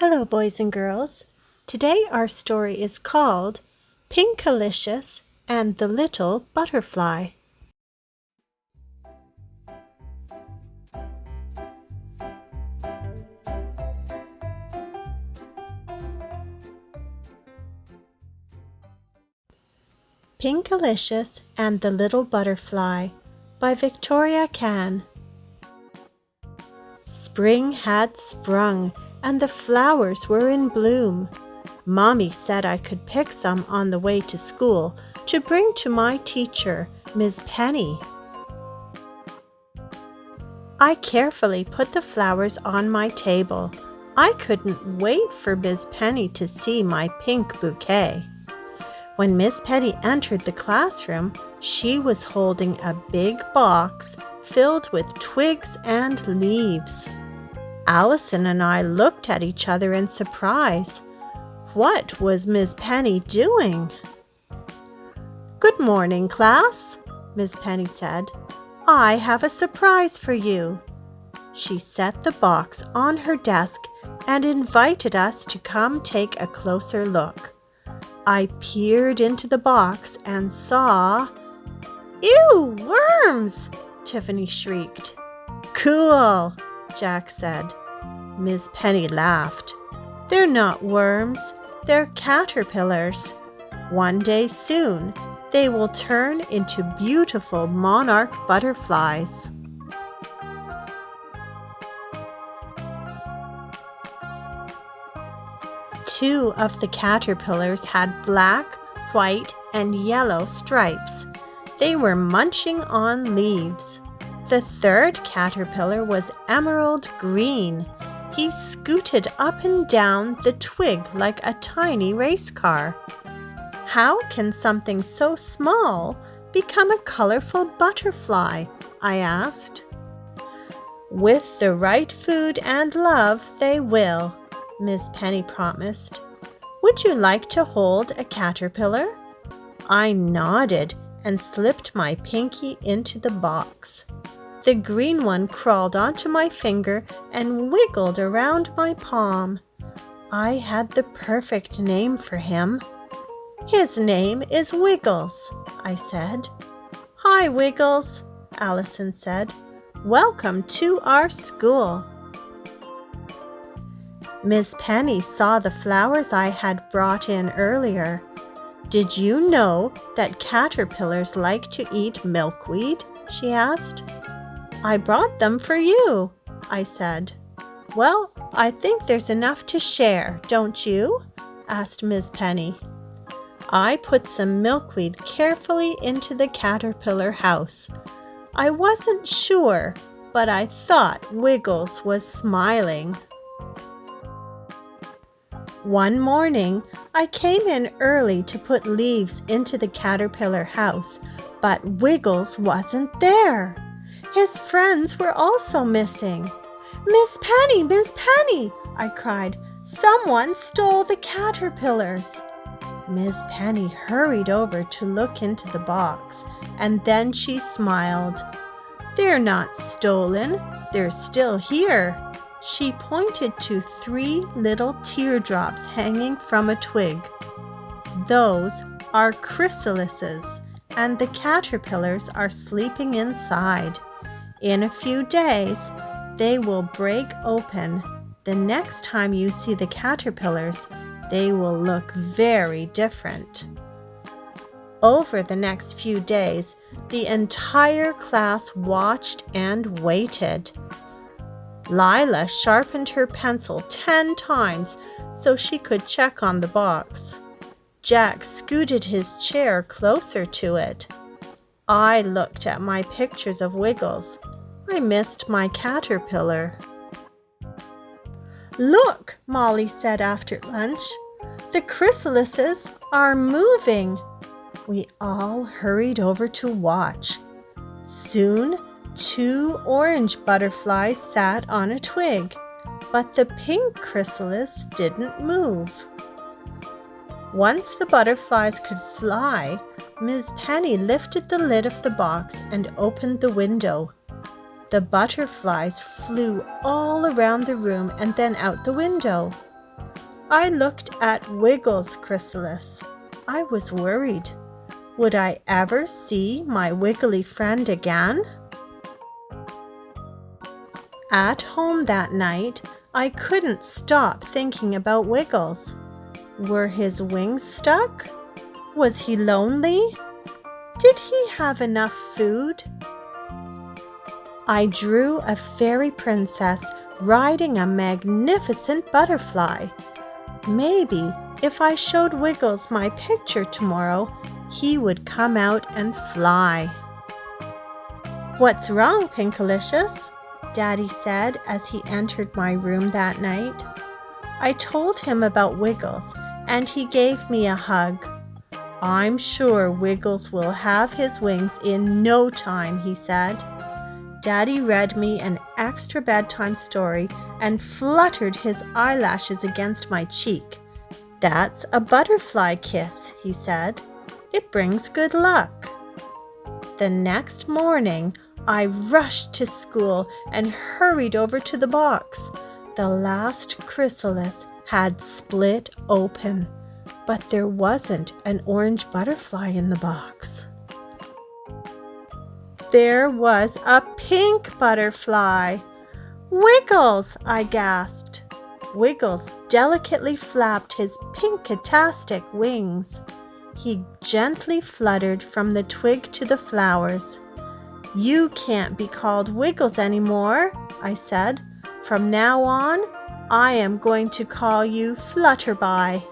Hello, boys and girls. Today our story is called Pinkalicious and the Little Butterfly. Pinkalicious and the Little Butterfly by Kann. Spring had sprung and the flowers were in bloom. Mommy said I could pick some on the way to school to bring to my teacher, Miss Penny. I carefully put the flowers on my table. I couldn't wait for Miss Penny to see my pink bouquet. When Miss Penny entered the classroom, she was holding a big box filled with twigs and leaves. Allison and I looked at each other in surprise. What was Miss Penny doing? "Good morning, class," Miss Penny said. "I have a surprise for you." She set the box on her desk and invited us to come take a closer look. I peered into the box and saw... "Ew, worms!" Tiffany shrieked. "Cool," Jack said. Miss Penny laughed. "They're not worms, they're caterpillars. One day soon, they will turn into beautiful monarch butterflies." Two of the caterpillars had black, white, and yellow stripes. They were munching on leaves. The third caterpillar was emerald green. He scooted up and down the twig like a tiny race car. "How can something so small become a colorful butterfly?" I asked. "With the right food and love, they will," Miss Penny promised. "Would you like to hold a caterpillar?" I nodded and slipped my pinky into the box. The green one crawled onto my finger and wiggled around my palm. I had the perfect name for him. "His name is Wiggles," I said. "Hi, Wiggles," Allison said. "Welcome to our school." Miss Penny saw the flowers I had brought in earlier. "Did you know that caterpillars like to eat milkweed?" she asked. "I brought them for you," I said. "Well, I think there's enough to share, don't you?" asked Miss Penny. I put some milkweed carefully into the caterpillar house. I wasn't sure, but I thought Wiggles was smiling. One morning, I came in early to put leaves into the caterpillar house, but Wiggles wasn't there. His friends were also missing. "Miss Penny, Miss Penny!" I cried. "Someone stole the caterpillars!" Miss Penny hurried over to look into the box, and then she smiled. "They're not stolen, they're still here." She pointed to 3 little teardrops hanging from a twig. "Those are chrysalises, and the caterpillars are sleeping inside. In a few days, they will break open. The next time you see the caterpillars, they will look very different." Over the next few days, the entire class watched and waited. Lila sharpened her pencil 10 times so she could check on the box. Jack scooted his chair closer to it. I looked at my pictures of Wiggles. I missed my caterpillar. "Look," Molly said after lunch. "The chrysalises are moving." We all hurried over to watch. Soon, 2 orange butterflies sat on a twig, but the pink chrysalis didn't move. Once the butterflies could fly, Miss Penny lifted the lid of the box and opened the window. The butterflies flew all around the room and then out the window. I looked at Wiggles' chrysalis. I was worried. Would I ever see my wiggly friend again? At home that night, I couldn't stop thinking about Wiggles. Were his wings stuck? Was he lonely? Did he have enough food? I drew a fairy princess riding a magnificent butterfly. Maybe if I showed Wiggles my picture tomorrow, he would come out and fly. "What's wrong, Pinkalicious?" Daddy said as he entered my room that night. I told him about Wiggles, and he gave me a hug. "I'm sure Wiggles will have his wings in no time," he said. Daddy read me an extra bedtime story and fluttered his eyelashes against my cheek. "That's a butterfly kiss," he said. "It brings good luck." The next morning, I rushed to school and hurried over to the box. The last chrysalis had split open, but there wasn't an orange butterfly in the box. There was a pink butterfly. "Wiggles!" I gasped. Wiggles delicately flapped his pinkatastic wings. He gently fluttered from the twig to the flowers. "You can't be called Wiggles anymore," I said. "From now on, I am going to call you Flutterby."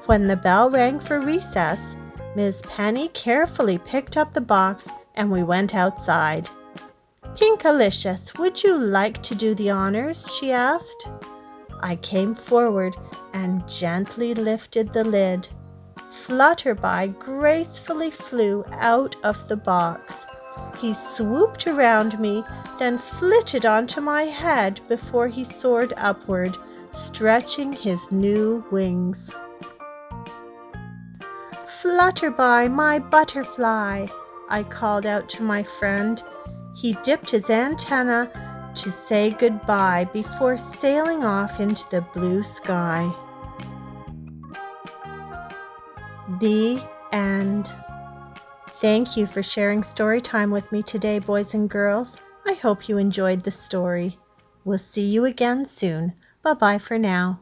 When the bell rang for recess, Miss Penny carefully picked up the box and we went outside. "Pinkalicious, would you like to do the honors?" she asked. I came forward and gently lifted the lid. Flutterby gracefully flew out of the box. He swooped around me, then flitted onto my head before he soared upward, stretching his new wings. "Flutterby, my butterfly," I called out to my friend. He dipped his antenna to say goodbye before sailing off into the blue sky. The end. Thank you for sharing story time with me today, boys and girls. I hope you enjoyed the story. We'll see you again soon. Bye-bye for now.